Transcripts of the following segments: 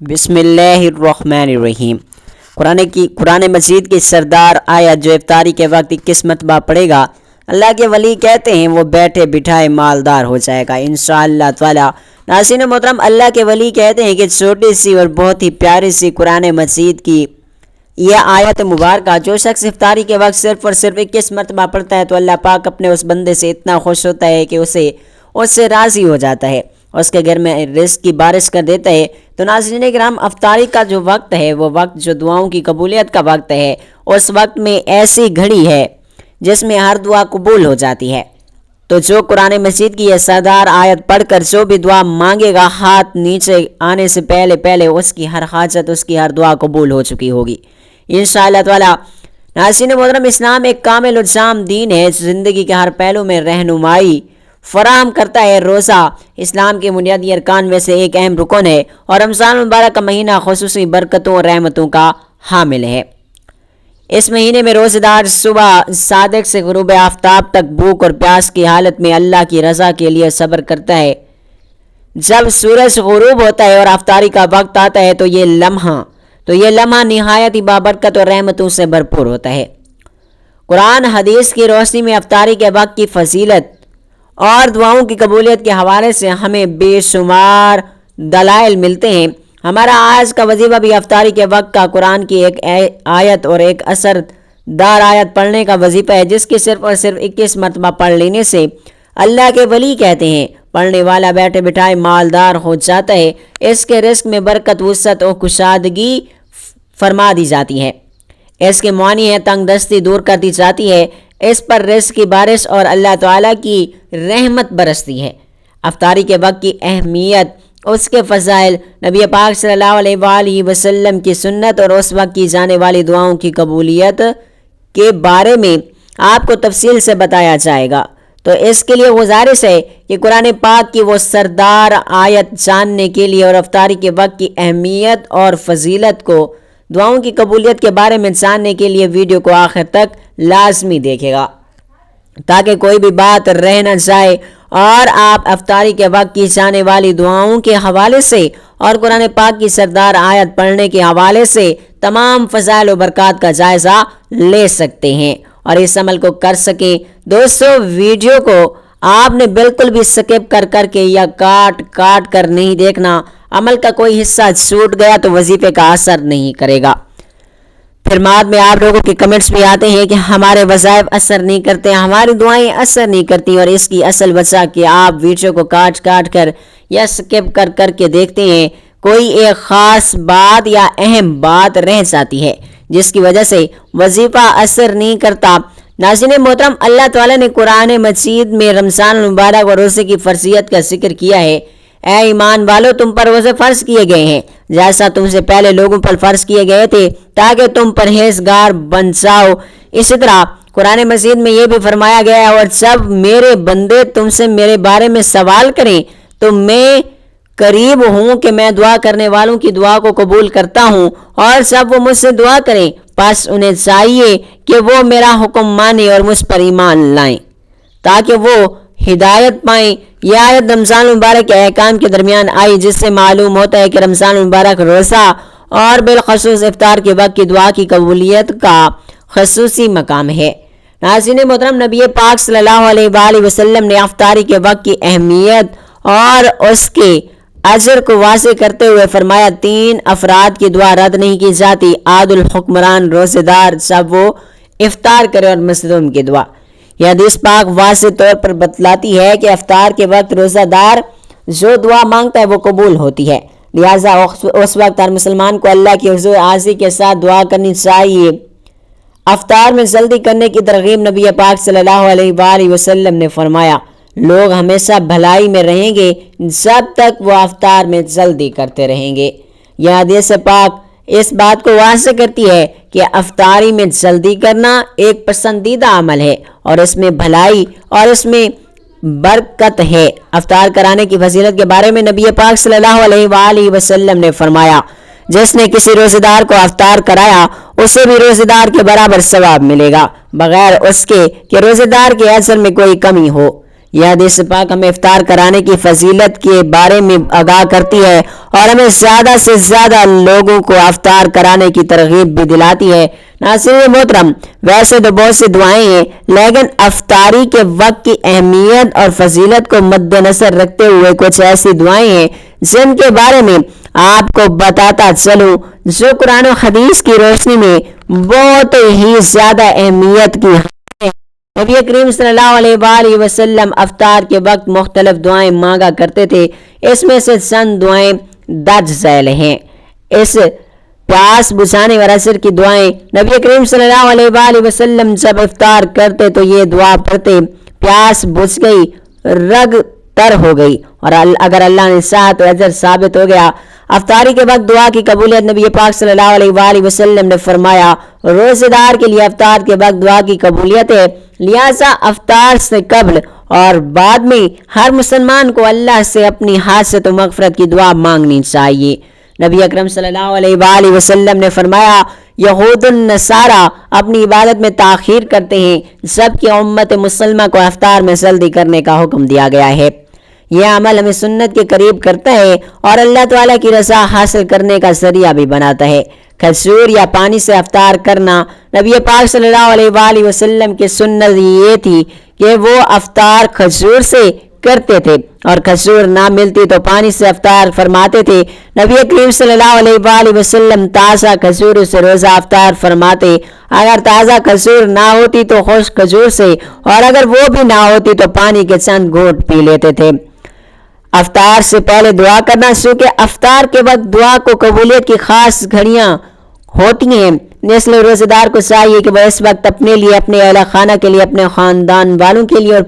بسم اللہ الرحمن الرحیم۔ قرآن مجید کی سردار آیت جو افطاری کے وقت 21 مرتبہ پڑھے گا، اللہ کے ولی کہتے ہیں وہ بیٹھے بٹھائے مالدار ہو جائے گا انشاءاللہ تعالی۔ ناظرین محترم، اللہ کے ولی کہتے ہیں کہ چھوٹی سی اور بہت ہی پیاری سی قرآن مجید کی یہ آیت مبارکہ جو شخص افطاری کے وقت صرف اور صرف 21 مرتبہ پڑھتا ہے تو اللہ پاک اپنے اس بندے سے اتنا خوش ہوتا ہے کہ اس سے راضی ہو جاتا ہے، اس کے گھر میں رزق کی بارش کر دیتا ہے۔ تو ناظرین کرام، افطاری کا جو وقت ہے وہ وقت جو دعاؤں کی قبولیت کا وقت ہے، اس وقت میں ایسی گھڑی ہے جس میں ہر دعا قبول ہو جاتی ہے۔ تو جو قرآن مجید کی یہ سردار آیت پڑھ کر جو بھی دعا مانگے گا، ہاتھ نیچے آنے سے پہلے اس کی ہر حاجت، اس کی ہر دعا قبول ہو چکی ہوگی انشاءاللہ تعالی۔ ناظرین محترم، اسلام ایک کامل و جام دین ہے، زندگی کے ہر پہلو میں رہنمائی فراہم کرتا ہے۔ روزہ اسلام کے بنیادی ارکان میں سے ایک اہم رکن ہے اور رمضان المبارک کا مہینہ خصوصی برکتوں اور رحمتوں کا حامل ہے۔ اس مہینے میں روزہ دار صبح صادق سے غروب آفتاب تک بھوک اور پیاس کی حالت میں اللہ کی رضا کے لیے صبر کرتا ہے۔ جب سورج غروب ہوتا ہے اور افطاری کا وقت آتا ہے تو یہ لمحہ نہایت ہی بابرکت اور رحمتوں سے بھرپور ہوتا ہے۔ قرآن حدیث کی روشنی میں افطاری کے وقت کی فضیلت اور دعاؤں کی قبولیت کے حوالے سے ہمیں بے شمار دلائل ملتے ہیں۔ ہمارا آج کا وظیفہ بھی افطاری کے وقت کا قرآن کی ایک آیت اور ایک اثر دار آیت پڑھنے کا وظیفہ ہے، جس کی صرف اور صرف 21 مرتبہ پڑھ لینے سے اللہ کے ولی کہتے ہیں پڑھنے والا بیٹھے بٹھائے مالدار ہو جاتا ہے۔ اس کے رزق میں برکت، وسعت اور کشادگی فرما دی جاتی ہے۔ اس کے معنی ہے تنگ دستی دور کر دی جاتی ہے، اس پر رزق کی بارش اور اللہ تعالیٰ کی رحمت برستی ہے۔ افطاری کے وقت کی اہمیت، اس کے فضائل، نبی پاک صلی اللہ علیہ وآلہ وسلم کی سنت اور اس وقت کی جانے والی دعاؤں کی قبولیت کے بارے میں آپ کو تفصیل سے بتایا جائے گا۔ تو اس کے لیے گزارش ہے کہ قرآن پاک کی وہ سردار آیت جاننے کے لیے اور افطاری کے وقت کی اہمیت اور فضیلت کو، دعاؤں کی قبولیت کے بارے میں جاننے کے لیے ویڈیو کو آخر تک لازمی دیکھے گا تاکہ کوئی بھی بات رہ نہ جائے اور آپ افطاری کے وقت کی جانے والی دعاؤں کے حوالے سے اور قرآن پاک کی سردار آیت پڑھنے کے حوالے سے تمام فضائل و برکات کا جائزہ لے سکتے ہیں اور اس عمل کو کر سکیں۔ دوستو، ویڈیو کو آپ نے بالکل بھی سکپ کر کے یا کاٹ کر نہیں دیکھنا۔ عمل کا کوئی حصہ چھوٹ گیا تو وظیفے کا اثر نہیں کرے گا۔ پھر بعد میں آپ لوگوں کے کمنٹس بھی آتے ہیں کہ ہمارے وظائف اثر نہیں کرتے، ہماری دعائیں اثر نہیں کرتی، اور اس کی اصل وجہ کہ آپ ویڈیو کو کاٹ کر یا سکپ کر کے دیکھتے ہیں، کوئی ایک خاص بات یا اہم بات رہ جاتی ہے جس کی وجہ سے وظیفہ اثر نہیں کرتا۔ ناظرین محترم، اللہ تعالیٰ نے قرآن مجید میں رمضان المبارک اور روزے کی فرضیت کا ذکر کیا ہے۔ اے ایمان والو، تم پر روزے فرض کیے گئے ہیں جیسا تم سے پہلے لوگوں پر فرض کیے گئے تھے تاکہ تم پرہیزگار بن جاؤ۔ اسی طرح قرآن مجید میں یہ بھی فرمایا گیا ہے، اور جب میرے بندے تم سے میرے بارے میں سوال کریں تو میں قریب ہوں کہ میں دعا کرنے والوں کی دعا کو قبول کرتا ہوں، اور جب وہ مجھ سے دعا کریں پس انہیں چاہیے کہ وہ میرا حکم مانیں اور مجھ پر ایمان لائیں تاکہ وہ ہدایت پائیں۔ یہ آیت رمضان المبارک کے احکام کے درمیان آئی، جس سے معلوم ہوتا ہے کہ رمضان المبارک روزہ اور بالخصوص افطار کے وقت کی دعا کی قبولیت کا خصوصی مقام ہے۔ ناظرین محترم، نبی پاک صلی اللہ علیہ وآلہ وسلم نے افطاری کے وقت کی اہمیت اور اس کے اجر کو واضح کرتے ہوئے فرمایا، 3 افراد کی دعا رد نہیں کی جاتی: عادل حکمران، روزہ دار جب وہ افطار کرے، اور مظلوم کی دعا۔ یہ حدیث پاک واضح طور پر بتلاتی ہے کہ افطار کے وقت روزہ دار جو دعا مانگتا ہے وہ قبول ہوتی ہے، لہٰذا اس وقت ہر مسلمان کو اللہ کی حضور حاضری کے ساتھ دعا کرنی چاہیے۔ افطار میں جلدی کرنے کی ترغیب نبی پاک صلی اللہ علیہ وآلہ وسلم نے فرمایا، لوگ ہمیشہ بھلائی میں رہیں گے جب تک وہ افطار میں جلدی کرتے رہیں گے۔ یہ حدیث پاک اس بات کو واضح کرتی ہے کہ افطاری میں جلدی کرنا ایک پسندیدہ عمل ہے اور اس میں بھلائی اور اس میں برکت ہے۔ افطار کرانے کی فضیلت کے بارے میں نبی پاک صلی اللہ علیہ وآلہ وسلم نے فرمایا، جس نے کسی روزہ دار کو افطار کرایا اسے بھی روزہ دار کے برابر ثواب ملے گا بغیر اس کے کہ روزہ دار کے اجر میں کوئی کمی ہو۔ یہ حدیث پاک ہمیں افطار کرانے کی فضیلت کے بارے میں آگاہ کرتی ہے اور ہمیں زیادہ سے زیادہ لوگوں کو افطار کرانے کی ترغیب بھی دلاتی ہے۔ ناظرین محترم، ویسے تو بہت سی دعائیں ہیں، لیکن افطاری کے وقت کی اہمیت اور فضیلت کو مد نظر رکھتے ہوئے کچھ ایسی دعائیں ہیں جن کے بارے میں آپ کو بتاتا چلوں جو قرآن و حدیث کی روشنی میں بہت ہی زیادہ اہمیت کی ہیں۔ نبی کریم صلی اللہ علیہ وآلہ وسلم افطار کے وقت مختلف دعائیں مانگا کرتے تھے، اس میں سے چند دعائیں درج ذیل ہیں۔ اس پیاس بجھانے اور عصر کی دعائیں، نبی کریم صلی اللہ علیہ وآلہ وسلم جب افطار کرتے تو یہ دعا پڑھتے: پیاس بجھ گئی، رگ تر ہو گئی، اور اگر اللہ نے چاہا تو اجر ثابت ہو گیا۔ افطاری کے وقت دعا کی قبولیت، نبی پاک صلی اللہ علیہ وآلہ وسلم نے فرمایا روزہ دار کے لیے افطار کے وقت دعا کی قبولیت ہے، لہذا افطار سے قبل اور بعد میں ہر مسلمان کو اللہ سے اپنی حاجت و مغفرت کی دعا مانگنی چاہیے۔ نبی اکرم صلی اللہ علیہ وآلہ وسلم نے فرمایا یہود النصارہ اپنی عبادت میں تاخیر کرتے ہیں جبکہ امت مسلمہ کو افطار میں جلدی کرنے کا حکم دیا گیا ہے۔ یہ عمل ہمیں سنت کے قریب کرتا ہے اور اللہ تعالیٰ کی رضا حاصل کرنے کا ذریعہ بھی بناتا ہے۔ کھجور یا پانی سے افطار کرنا، نبی پاک صلی اللہ علیہ وآلہ وسلم کی سنت یہ تھی کہ وہ افطار کھجور سے کرتے تھے اور کھجور نہ ملتی تو پانی سے افطار فرماتے تھے۔ نبی کریم صلی اللہ علیہ وآلہ وسلم تازہ کھجور سے روزہ افطار فرماتے، اگر تازہ کھجور نہ ہوتی تو خشک کھجور سے، اور اگر وہ بھی نہ ہوتی تو پانی کے چند گھونٹ پی لیتے تھے۔ افطار سے پہلے دعا کرنا، چونکہ افطار کے وقت دعا کو قبولیت کی خاص گھڑیاں ہوتی ہیں، اس لیے روزہ دار کو چاہیے کہ وہ اس وقت اپنے لیے، اپنے اہل خانہ کے لیے، اپنے خاندان والوں کے لیے اور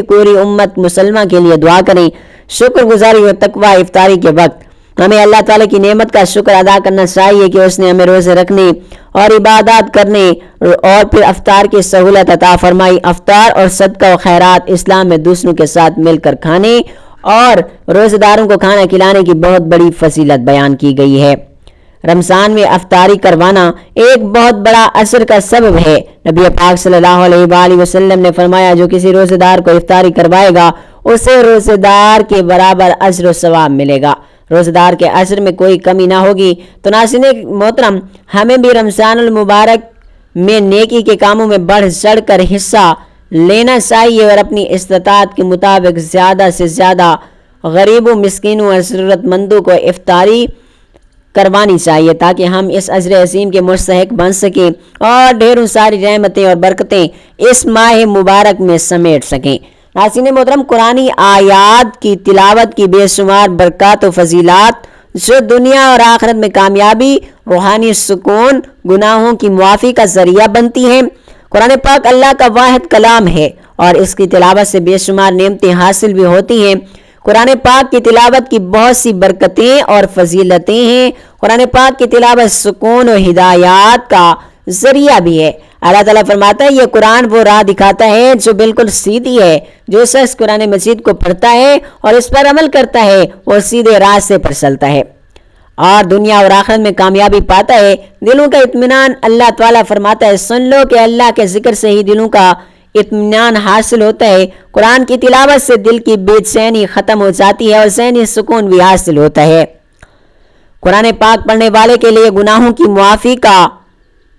پوری امت مسلمہ کے لیے دعا کریں۔ شکر گزاری اور تقوی، افطاری کے وقت ہمیں اللہ تعالیٰ کی نعمت کا شکر ادا کرنا چاہیے کہ اس نے ہمیں روزے رکھنے اور عبادات کرنے اور پھر افطار کی سہولت عطا فرمائی۔ افطار اور صدقہ و خیرات اسلام میں دوسروں کے ساتھ مل کر کھانے اور روزہ داروں کو کھانا کھلانے کی بہت بڑی فضیلت بیان کی گئی ہے۔ رمضان میں افطاری کروانا ایک بہت بڑا اثر کا سبب ہے۔ نبی پاک صلی اللہ علیہ وآلہ وسلم نے فرمایا جو کسی روزہ دار کو افطاری کروائے گا اسے روزہ دار کے برابر اجر و ثواب ملے گا، روزہ دار کے اجر میں کوئی کمی نہ ہوگی۔ تو ناظرین محترم، ہمیں بھی رمضان المبارک میں نیکی کے کاموں میں بڑھ چڑھ کر حصہ لینا چاہیے اور اپنی استطاعت کے مطابق زیادہ سے زیادہ غریبوں، مسکینوں اور ضرورت مندوں کو افطاری کروانی چاہیے تاکہ ہم اس اجر عظیم کے مستحق بن سکیں اور ڈھیروں ساری رحمتیں اور برکتیں اس ماہ مبارک میں سمیٹ سکیں۔ ناظرین محترم، قرآنی آیات کی تلاوت کی بے شمار برکات و فضیلات جو دنیا اور آخرت میں کامیابی، روحانی سکون، گناہوں کی معافی کا ذریعہ بنتی ہیں۔ قرآن پاک اللہ کا واحد کلام ہے اور اس کی تلاوت سے بے شمار نعمتیں حاصل بھی ہوتی ہیں۔ قرآن پاک کی تلاوت کی بہت سی برکتیں اور فضیلتیں ہیں۔ قرآن پاک کی تلاوت سکون و ہدایات کا ذریعہ بھی ہے۔ اللہ تعالیٰ فرماتا ہے یہ قرآن وہ راہ دکھاتا ہے جو بالکل سیدھی ہے، جو شخص قرآن مجید کو پڑھتا ہے اور اس پر عمل کرتا ہے وہ سیدھے راستے پر چلتا ہے اور دنیا اور آخرت میں کامیابی پاتا ہے۔ دلوں کا اطمینان، اللہ تعالیٰ فرماتا ہے سن لو کہ اللہ کے ذکر سے ہی دلوں کا اطمینان حاصل ہوتا ہے۔ قرآن کی تلاوت سے دل کی بے چینی ختم ہو جاتی ہے اور ذہنی سکون بھی حاصل ہوتا ہے۔ قرآن پاک پڑھنے والے کے لیے گناہوں کی معافی کا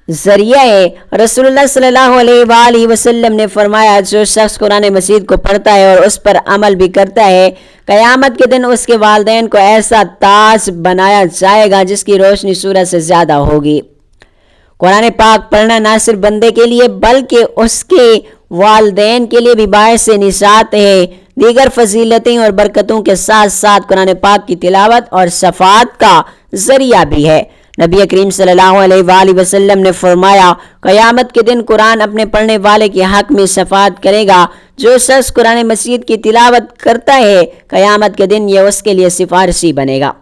ذریعہ ہے۔ رسول اللہ صلی اللہ علیہ وآلہ وسلم نے فرمایا جو شخص قرآن مجید کو پڑھتا ہے اور اس پر عمل بھی کرتا ہے قیامت کے دن اس کے والدین کو ایسا تاج بنایا جائے گا جس کی روشنی سورج سے زیادہ ہوگی۔ قرآن پاک پڑھنا نہ صرف بندے کے لیے بلکہ اس کے والدین کے لیے بھی باعث نجات ہے۔ دیگر فضیلتیں اور برکتوں کے ساتھ ساتھ قرآن پاک کی تلاوت اور شفاعت کا ذریعہ بھی ہے۔ نبی کریم صلی اللہ علیہ وآلہ وسلم نے فرمایا قیامت کے دن قرآن اپنے پڑھنے والے کے حق میں شفاعت کرے گا۔ جو شخص قرآن مجید کی تلاوت کرتا ہے قیامت کے دن یہ اس کے لیے سفارشی بنے گا۔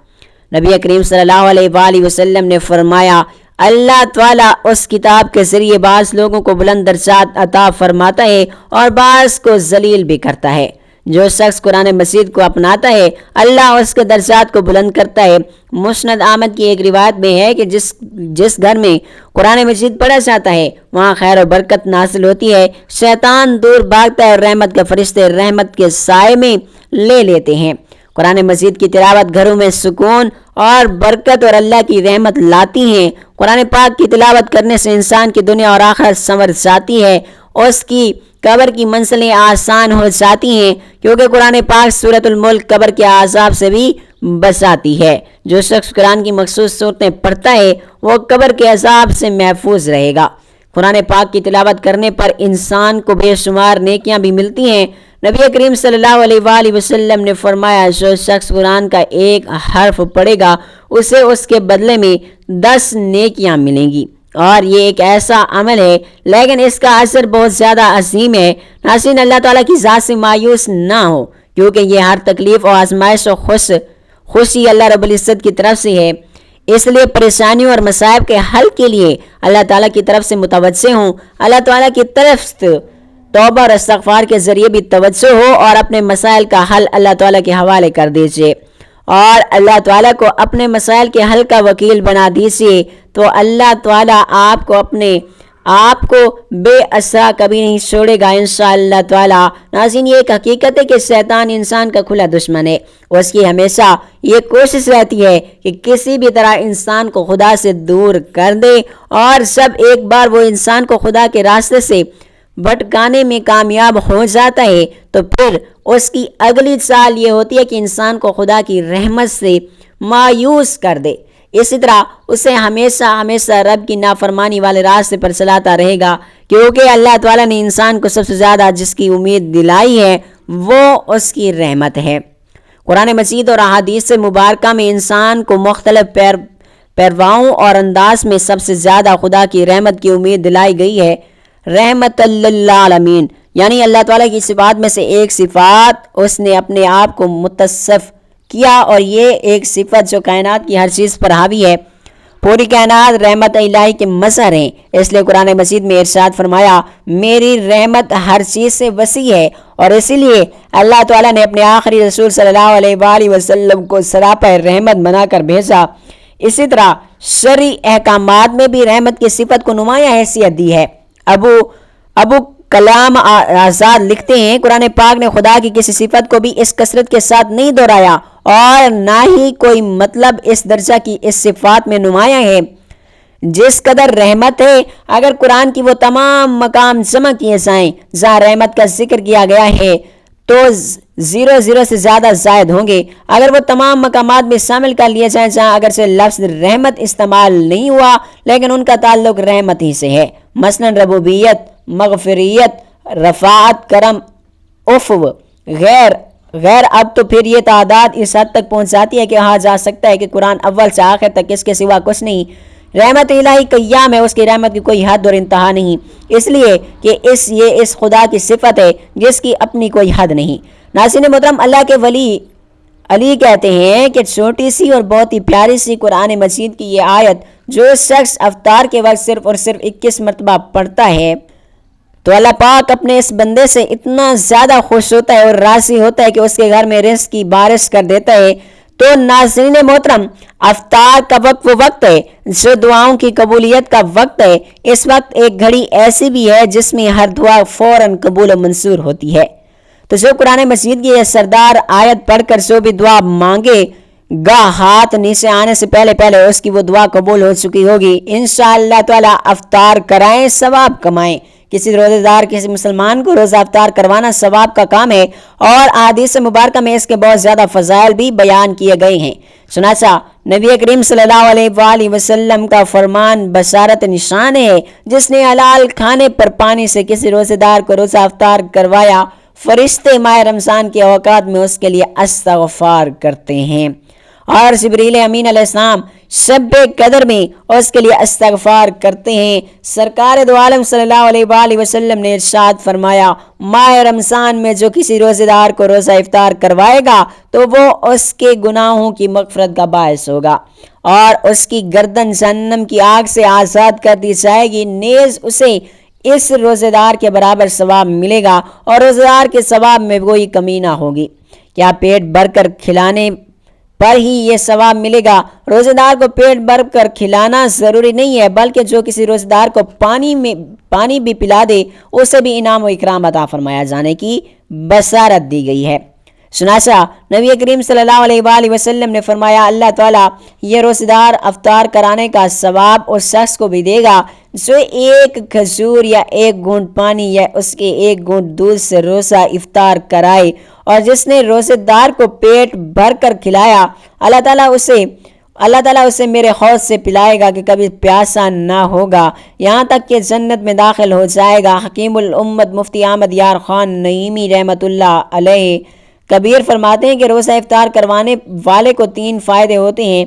نبی کریم صلی اللہ علیہ وآلہ وسلم نے فرمایا اللہ تعالیٰ اس کتاب کے ذریعے بعض لوگوں کو بلند درجات عطا فرماتا ہے اور بعض کو ذلیل بھی کرتا ہے۔ جو شخص قرآن مجید کو اپناتا ہے اللہ اس کے درجات کو بلند کرتا ہے۔ مسند احمد کی ایک روایت میں ہے کہ جس گھر میں قرآن مجید پڑھا جاتا ہے وہاں خیر و برکت نازل ہوتی ہے، شیطان دور بھاگتا ہے اور رحمت کے فرشتے رحمت کے سائے میں لے لیتے ہیں۔ قرآن مجید کی تلاوت گھروں میں سکون اور برکت اور اللہ کی رحمت لاتی ہیں۔ قرآن پاک کی تلاوت کرنے سے انسان کی دنیا اور آخرت سنور جاتی ہے، اس کی قبر کی منزلیں آسان ہو جاتی ہیں، کیونکہ قرآن پاک سورۃ الملک قبر کے عذاب سے بھی بچاتی ہے۔ جو شخص قرآن کی مخصوص صورتیں پڑھتا ہے وہ قبر کے عذاب سے محفوظ رہے گا۔ قرآن پاک کی تلاوت کرنے پر انسان کو بے شمار نیکیاں بھی ملتی ہیں۔ نبی کریم صلی اللہ علیہ وآلہ وسلم نے فرمایا، جو شخص قرآن کا ایک حرف پڑھے گا اسے اس کے بدلے میں 10 نیکیاں ملیں گی، اور یہ ایک ایسا عمل ہے لیکن اس کا اثر بہت زیادہ عظیم ہے۔ ناظرین، اللہ تعالیٰ کی ذات سے مایوس نہ ہو، کیونکہ یہ ہر تکلیف اور آزمائش و خوشی اللہ رب العزت کی طرف سے ہے۔ اس لیے پریشانیوں اور مصائب کے حل کے لیے اللہ تعالیٰ کی طرف سے متوجہ ہوں، اللہ تعالیٰ کی طرف توبہ اور استغفار کے ذریعے بھی توجہ ہو اور اپنے مسائل کا حل اللہ تعالیٰ کے حوالے کر دیجئے اور اللہ تعالیٰ کو اپنے مسائل کے حل کا وکیل بنا دیجئے، تو اللہ تعالیٰ آپ کو بے اسرا کبھی نہیں چھوڑے گا انشاءاللہ تعالیٰ۔ ناظرین، یہ ایک حقیقت ہے کہ شیطان انسان کا کھلا دشمن ہے، اس کی ہمیشہ یہ کوشش رہتی ہے کہ کسی بھی طرح انسان کو خدا سے دور کر دے، اور جب ایک بار وہ انسان کو خدا کے راستے سے بھٹکانے میں کامیاب ہو جاتا ہے تو پھر اس کی اگلی چال یہ ہوتی ہے کہ انسان کو خدا کی رحمت سے مایوس کر دے۔ اسی طرح اسے ہمیشہ رب کی نافرمانی والے راستے پر چلاتا رہے گا، کیونکہ اللہ تعالیٰ نے انسان کو سب سے زیادہ جس کی امید دلائی ہے وہ اس کی رحمت ہے۔ قرآن مجید اور احادیث مبارکہ میں انسان کو مختلف پیرواؤں اور انداز میں سب سے زیادہ خدا کی رحمت کی امید دلائی گئی ہے۔ رحمت للعالمین یعنی اللہ تعالیٰ کی صفات میں سے ایک صفات اس نے اپنے آپ کو متصف کیا، اور یہ ایک صفت جو کائنات کی ہر چیز پر حاوی ہے۔ پوری کائنات رحمت الہی کے مظہر ہیں، اس لیے قرآن مجید میں ارشاد فرمایا، میری رحمت ہر چیز سے وسیع ہے، اور اسی لیے اللہ تعالیٰ نے اپنے آخری رسول صلی اللہ علیہ وآلہ وسلم کو سراپا رحمت بنا کر بھیجا۔ اسی طرح شرعی احکامات میں بھی رحمت کی صفت کو نمایاں حیثیت دی ہے۔ ابو کلام آزاد لکھتے ہیں، قرآن پاک نے خدا کی کسی صفت کو بھی اس کثرت کے ساتھ نہیں دہرایا اور نہ ہی کوئی مطلب اس درجہ کی اس صفات میں نمایاں ہے جس قدر رحمت ہے۔ اگر قرآن کی وہ تمام مقام جمع کیے جائیں جہاں رحمت کا ذکر کیا گیا ہے تو 0 سے زیادہ زائد ہوں گے۔ اگر وہ تمام مقامات میں شامل کر لیے جائیں جہاں اگرچہ لفظ رحمت استعمال نہیں ہوا لیکن ان کا تعلق رحمت ہی سے ہے، مثلا ربوبیت، مغفریت، رفاعت، کرم، عفو، غیر اب تو پھر یہ تعداد اس حد تک پہنچ جاتی ہے کہ کہا جا سکتا ہے کہ قرآن اول سے آخر تک اس کے سوا کچھ نہیں۔ رحمت الہی قیام ہے، اس کی رحمت کی کوئی حد اور انتہا نہیں، اس لیے کہ یہ اس خدا کی صفت ہے جس کی اپنی کوئی حد نہیں۔ ناظرین محترم، اللہ کے ولی علی کہتے ہیں کہ چھوٹی سی اور بہت ہی پیاری سی قرآن مجید کی یہ آیت جو شخص افطار کے وقت صرف اور صرف 21 مرتبہ پڑھتا ہے تو اللہ پاک اپنے اس بندے سے اتنا زیادہ خوش ہوتا ہے اور راضی ہوتا ہے کہ اس کے گھر میں رزق کی بارش کر دیتا ہے۔ تو ناظرین محترم، افطار کا وقت وہ وقت ہے جو دعاؤں کی قبولیت کا وقت ہے۔ اس وقت ایک گھڑی ایسی بھی ہے جس میں ہر دعا فوراً قبول و منظور ہوتی ہے۔ تو جو قرآن مجید کی یہ سردار آیت پڑھ کر جو بھی دعا مانگے گا ہاتھ نیچے آنے سے پہلے اس کی وہ دعا قبول ہو چکی ہوگی۔ انشاءاللہ تعالی افطار کرائیں، ثواب کمائیں۔ کسی روزے دار کسی مسلمان کو روزہ افطار کروانا ثواب کا کام ہے، اور احادیث مبارکہ میں اس کے بہت زیادہ فضائل بھی بیان کیے گئے ہیں۔ چنانچہ نبی کریم صلی اللہ علیہ وآلہ وسلم کا فرمان بشارت نشان ہے، جس نے حلال کھانے پر پانی سے کسی روزے دار کو روزہ افطار کروایا، فرشتے ماہ رمضان کے اوقات میں اس کے لیے استغفار کرتے ہیں، اور جبریل امین علیہ السلام شب قدر میں اس کے لیے استغفار کرتے ہیں۔ سرکار دو عالم صلی اللہ علیہ وآلہ وسلم نے ارشاد فرمایا، ماہ رمضان میں جو کسی روزے دار کو روزہ افطار کروائے گا تو وہ اس کے گناہوں کی مغفرت کا باعث ہوگا، اور اس کی گردن جہنم کی آگ سے آزاد کر دی جائے گی، نیز اسے اس روزے دار کے برابر ثواب ملے گا اور روزے دار کے ثواب میں کوئی کمی نہ ہوگی۔ کیا پیٹ بھر کر کھلانے پر ہی یہ ثواب ملے گا؟ روزے دار کو پیٹ بھر کر کھلانا ضروری نہیں ہے، بلکہ جو کسی روزے دار کو پانی بھی پلا دے اسے بھی انعام و اکرام عطا فرمایا جانے کی بشارت دی گئی ہے۔ چنانچہ نبی کریم صلی اللہ علیہ وآلہ وسلم نے فرمایا، اللہ تعالیٰ یہ روزے دار افطار کرانے کا ثواب اس شخص کو بھی دے گا جو ایک کھجور یا ایک گھونٹ پانی یا اس کے ایک گھونٹ دودھ سے روزہ افطار کرائے، اور جس نے روزے دار کو پیٹ بھر کر کھلایا اللہ تعالیٰ اسے میرے حوض سے پلائے گا کہ کبھی پیاسا نہ ہوگا، یہاں تک کہ جنت میں داخل ہو جائے گا۔ حکیم الامت مفتی احمد یار خان نعیمی رحمۃ اللہ علیہ کبیر فرماتے ہیں کہ روزہ افطار کروانے والے کو 3 فائدے ہوتے ہیں: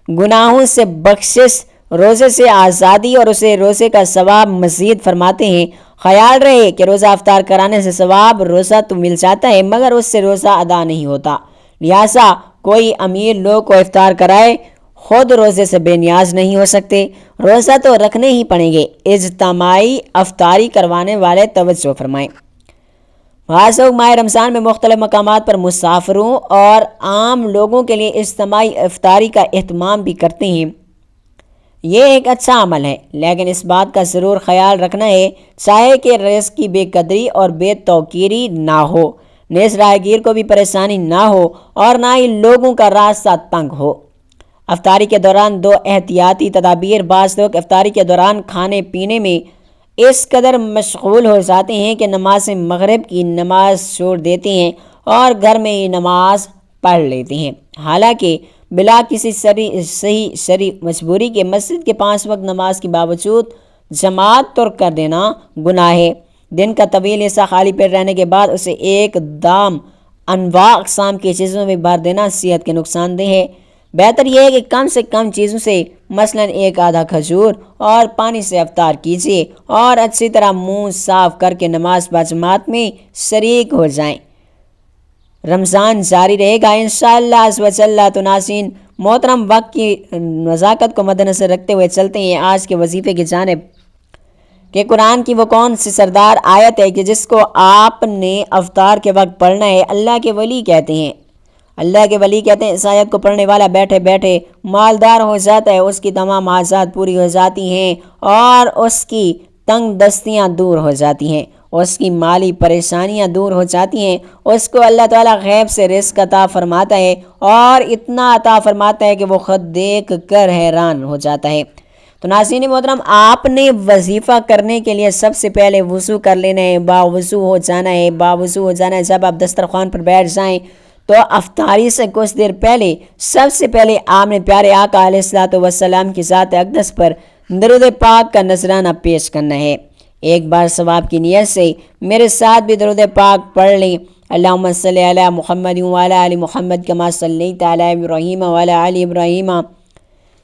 گناہوں سے بخشش، روزے سے آزادی اور اسے روزے کا ثواب مزید فرماتے ہیں۔ خیال رہے کہ روزہ افطار کرانے سے ثواب روزہ تو مل جاتا ہے مگر اس سے روزہ ادا نہیں ہوتا، لہٰذا کوئی امیر لوگ کو افطار کرائے، خود روزے سے بے نیاز نہیں ہو سکتے، روزہ تو رکھنے ہی پڑیں گے۔ اجتماعی افطاری کروانے والے توجہ فرمائیں۔ خاص ماہ رمضان میں مختلف مقامات پر مسافروں اور عام لوگوں کے لیے اجتماعی افطاری کا اہتمام بھی کرتے ہیں۔ یہ ایک اچھا عمل ہے، لیکن اس بات کا ضرور خیال رکھنا ہے چاہے کہ رزق کی بے قدری اور بے توقیری نہ ہو، نیز راہگیر کو بھی پریشانی نہ ہو اور نہ ہی لوگوں کا راستہ تنگ ہو۔ افطاری کے دوران 2 احتیاطی تدابیر: بعض لوگ افطاری کے دوران کھانے پینے میں اس قدر مشغول ہو جاتے ہیں کہ نماز مغرب کی نماز چھوڑ دیتے ہیں اور گھر میں ہی نماز پڑھ لیتے ہیں، حالانکہ بلا کسی صحیح شرعی مجبوری کے مسجد کے 5 وقت نماز کے باوجود جماعت ترک کر دینا گناہ ہے۔ دن کا طویل حصہ خالی پیٹ رہنے کے بعد اسے ایک دام انواع اقسام کی چیزوں میں بھر دینا صحت کے نقصان دہ ہے۔ بہتر یہ ہے کہ کم سے کم چیزوں سے، مثلا 1 آدھا کھجور اور پانی سے افطار کیجیے اور اچھی طرح منہ صاف کر کے نماز باجماعت میں شریک ہو جائیں۔ رمضان جاری رہے گا انشاءاللہ عز و جل۔ تو ناظرین محترم، وقت کی نزاکت کو مد نظر رکھتے ہوئے چلتے ہیں آج کے وظیفے کی جانب کہ قرآن کی وہ کون سی سردار آیت ہے کہ جس کو آپ نے افطار کے وقت پڑھنا ہے۔ اللہ کے ولی کہتے ہیں اس آیت کو پڑھنے والا بیٹھے بیٹھے مالدار ہو جاتا ہے، اس کی تمام حاجات پوری ہو جاتی ہیں اور اس کی تنگ دستیاں دور ہو جاتی ہیں، اس کی مالی پریشانیاں دور ہو جاتی ہیں، اس کو اللہ تعالیٰ غیب سے رزق عطا فرماتا ہے اور اتنا عطا فرماتا ہے کہ وہ خود دیکھ کر حیران ہو جاتا ہے۔ تو ناظرین محترم، آپ نے وظیفہ کرنے کے لیے سب سے پہلے وضو کر لینا ہے، باوضو ہو جانا ہے۔ جب آپ دسترخوان پر بیٹھ جائیں تو افطاری سے کچھ دیر پہلے سب سے پہلے آپ نے پیارے آقا علیہ الصلوۃ والسلام کی ذات اقدس پر درود پاک کا نذرانہ پیش کرنا ہے۔ ایک بار ثواب کی نیت سے میرے ساتھ بھی درود پاک پڑھ لیں۔ اللہم صلی علی محمد وعلی آل محمد کما صلیت علی ابراہیم وعلی آل ابراہیم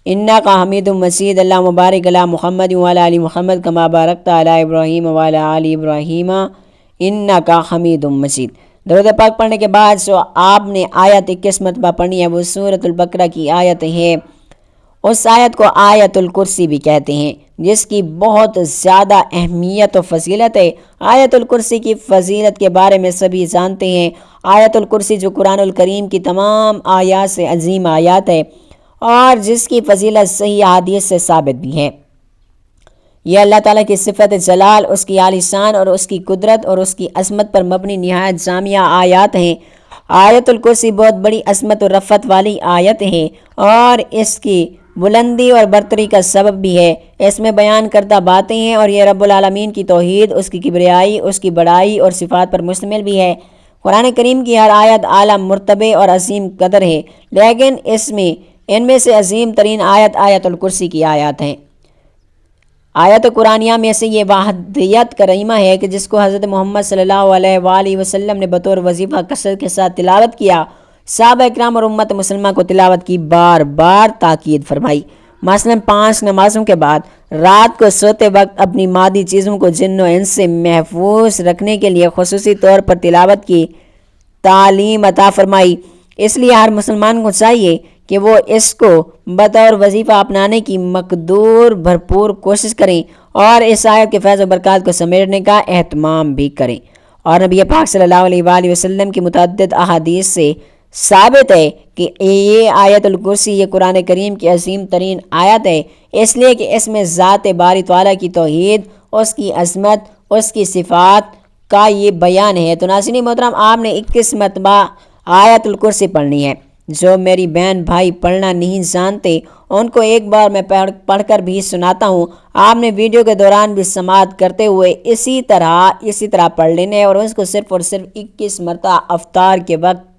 انک حمید مجید۔ اللہم بارک علی محمد وعلی آل محمد کما بارکت علی ابراہیم وعلی آل ابراہیم انک حمید مجید۔ درود پاک پڑھنے کے بعد جو آپ نے آیت 21 مرتبہ پڑھنی ہے وہ سورۃ البقرہ کی آیت ہے۔ اس آیت کو آیت الکرسی بھی کہتے ہیں، جس کی بہت زیادہ اہمیت و فضیلت ہے۔ آیت الکرسی کی فضیلت کے بارے میں سبھی جانتے ہیں۔ آیت الکرسی جو قرآن الکریم کی تمام آیات سے عظیم آیات ہے اور جس کی فضیلت صحیح حدیث سے ثابت بھی ہے۔ یہ اللہ تعالیٰ کی صفت جلال، اس کی عالی شان اور اس کی قدرت اور اس کی عظمت پر مبنی نہایت جامعہ آیات ہیں۔ آیت الکرسی بہت بڑی عظمت و رفعت والی آیت ہے اور اس کی بلندی اور برتری کا سبب بھی ہے۔ اس میں بیان کردہ باتیں ہیں اور یہ رب العالمین کی توحید، اس کی کبریائی، اس کی بڑائی اور صفات پر مشتمل بھی ہے۔ قرآن کریم کی ہر آیت اعلیٰ مرتبے اور عظیم قدر ہے، لیکن ان میں سے عظیم ترین آیت آیت الکرسی کی آیات ہیں۔ آیت قرآنیہ میں سے یہ واحدیت کریمہ ہے کہ جس کو حضرت محمد صلی اللہ علیہ وآلہ وسلم نے بطور وظیفہ کثرت کے ساتھ تلاوت کیا، صحابہ اکرام اور امت مسلمہ کو تلاوت کی بار بار تاکید فرمائی۔ مثلا 5 نمازوں کے بعد رات کو سوتے وقت اپنی مادی چیزوں کو جن و انس سے محفوظ رکھنے کے لیے خصوصی طور پر تلاوت کی تعلیم عطا فرمائی۔ اس لیے ہر مسلمان کو چاہیے کہ وہ اس کو بطور وظیفہ اپنانے کی مقدور بھرپور کوشش کریں اور اس آیت کے فیض و برکات کو سمیٹنے کا اہتمام بھی کریں۔ اور نبی پاک صلی اللہ علیہ وآلہ وسلم کی متعدد احادیث سے ثابت ہے کہ یہ آیت الکرسی یہ قرآن کریم کی عظیم ترین آیت ہے، اس لیے کہ اس میں ذات باری تعالیٰ کی توحید، اس کی عظمت، اس کی صفات کا یہ بیان ہے۔ تو ناظرین محترم، آپ نے 21 مرتبہ آیت الکرسی پڑھنی ہے۔ جو میری بہن بھائی پڑھنا نہیں جانتے ان کو ایک بار میں پڑھ کر بھی سناتا ہوں، آپ نے ویڈیو کے دوران بھی سماعت کرتے ہوئے اسی طرح پڑھ لینے اور اس کو صرف اور صرف 21 مرتبہ افطار کے وقت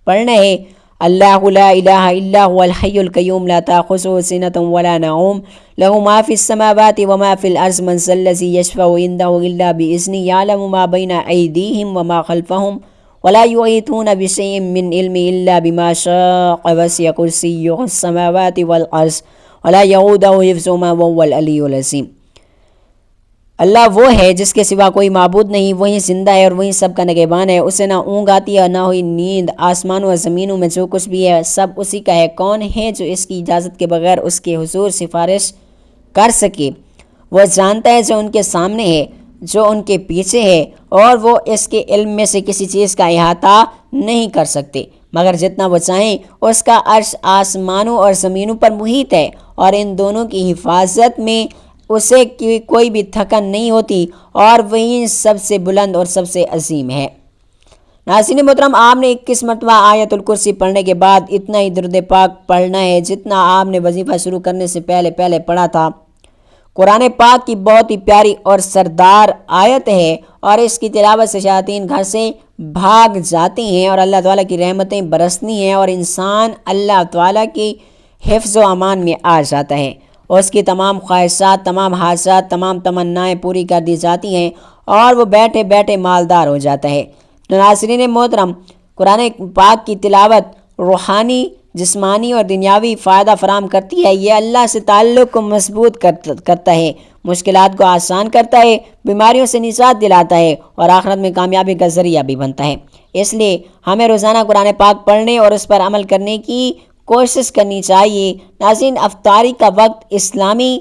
پڑھنے ہیں۔ اللہ لا الہ الا هو الحی القیوم لا تأخذه سنة ولا نوم له ما في السماوات وما في الارض من ذا الذی یشفع عنده الا بإذنه یعلم ما بین ایدیہم وما خلفهم ولا یحیطون بشیء من علمه الا بما شاء وسع کرسیہ السماوات والارض ولا یئوده حفظهما وهو العلی العظیم۔ اللہ وہ ہے جس کے سوا کوئی معبود نہیں، وہی زندہ ہے اور وہی سب کا نگہبان ہے، اسے نہ اونگ آتی ہے نہ ہوئی نیند، آسمانوں اور زمینوں میں جو کچھ بھی ہے سب اسی کا ہے۔ کون ہے جو اس کی اجازت کے بغیر اس کے حضور سفارش کر سکے؟ وہ جانتا ہے جو ان کے سامنے ہے، جو ان کے پیچھے ہے، اور وہ اس کے علم میں سے کسی چیز کا احاطہ نہیں کر سکتے مگر جتنا وہ چاہیں۔ اس کا عرش آسمانوں اور زمینوں پر محیط ہے اور ان دونوں کی حفاظت میں اسے کوئی بھی تھکن نہیں ہوتی، اور وہی سب سے بلند اور سب سے عظیم ہے۔ ناظرین محترم، آپ نے 21 مرتبہ آیت الکرسی پڑھنے کے بعد اتنا ہی درود پاک پڑھنا ہے جتنا آپ نے وظیفہ شروع کرنے سے پہلے پڑھا تھا۔ قرآن پاک کی بہت ہی پیاری اور سردار آیت ہے اور اس کی تلاوت سے شیاطین گھر سے بھاگ جاتی ہیں اور اللہ تعالیٰ کی رحمتیں برستی ہیں اور انسان اللہ تعالیٰ کی حفظ و امان میں آ جاتا ہے۔ اس کی تمام خواہشات، تمام حاجات، تمام تمنائیں پوری کر دی جاتی ہیں اور وہ بیٹھے بیٹھے مالدار ہو جاتا ہے۔ تو ناظرین محترم، قرآن پاک کی تلاوت روحانی، جسمانی اور دنیاوی فائدہ فراہم کرتی ہے۔ یہ اللہ سے تعلق کو مضبوط کرتا ہے، مشکلات کو آسان کرتا ہے، بیماریوں سے نجات دلاتا ہے اور آخرت میں کامیابی کا ذریعہ بھی بنتا ہے۔ اس لیے ہمیں روزانہ قرآن پاک پڑھنے اور اس پر عمل کرنے کی کوشش کرنی چاہیے۔ ناظرین، افطاری کا وقت اسلامی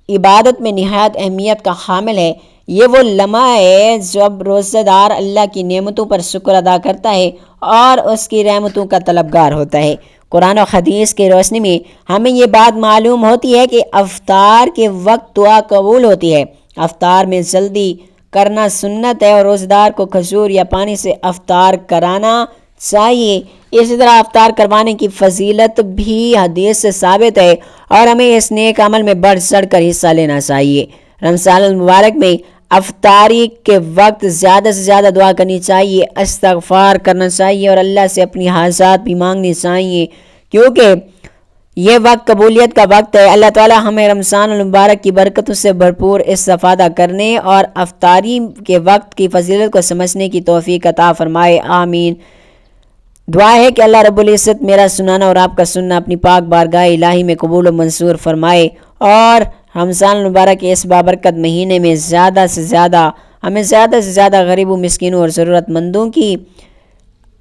عبادت میں نہایت اہمیت کا حامل ہے۔ یہ وہ لمحہ ہے جب روزہ دار اللہ کی نعمتوں پر شکر ادا کرتا ہے اور اس کی رحمتوں کا طلبگار ہوتا ہے۔ قرآن و حدیث کی روشنی میں ہمیں یہ بات معلوم ہوتی ہے کہ افطار کے وقت دعا قبول ہوتی ہے۔ افطار میں جلدی کرنا سنت ہے اور روزہ دار کو کھجور یا پانی سے افطار کرانا چاہیے۔ اسی طرح افطار کروانے کی فضیلت بھی حدیث سے ثابت ہے اور ہمیں اس نیک عمل میں بڑھ چڑھ کر حصہ لینا چاہیے۔ رمضان المبارک میں افطاری کے وقت زیادہ سے زیادہ دعا کرنی چاہیے، استغفار کرنا چاہیے اور اللہ سے اپنی حاجات بھی مانگنی چاہیے، کیونکہ یہ وقت قبولیت کا وقت ہے۔ اللہ تعالیٰ ہمیں رمضان المبارک کی برکتوں سے بھرپور استفادہ کرنے اور افطاری کے وقت کی فضیلت کو سمجھنے کی توفیق عطا فرمائے، آمین۔ دعا ہے کہ اللہ رب العزت میرا سنانا اور آپ کا سننا اپنی پاک بارگاہ الہی میں قبول و منظور فرمائے اور رمضان المبارک کے اس بابرکت مہینے میں ہمیں زیادہ سے زیادہ غریب و مسکینوں اور ضرورت مندوں کی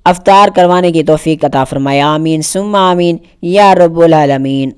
افطار کروانے کی توفیق عطا فرمائے، آمین ثم آمین یا رب العالمین۔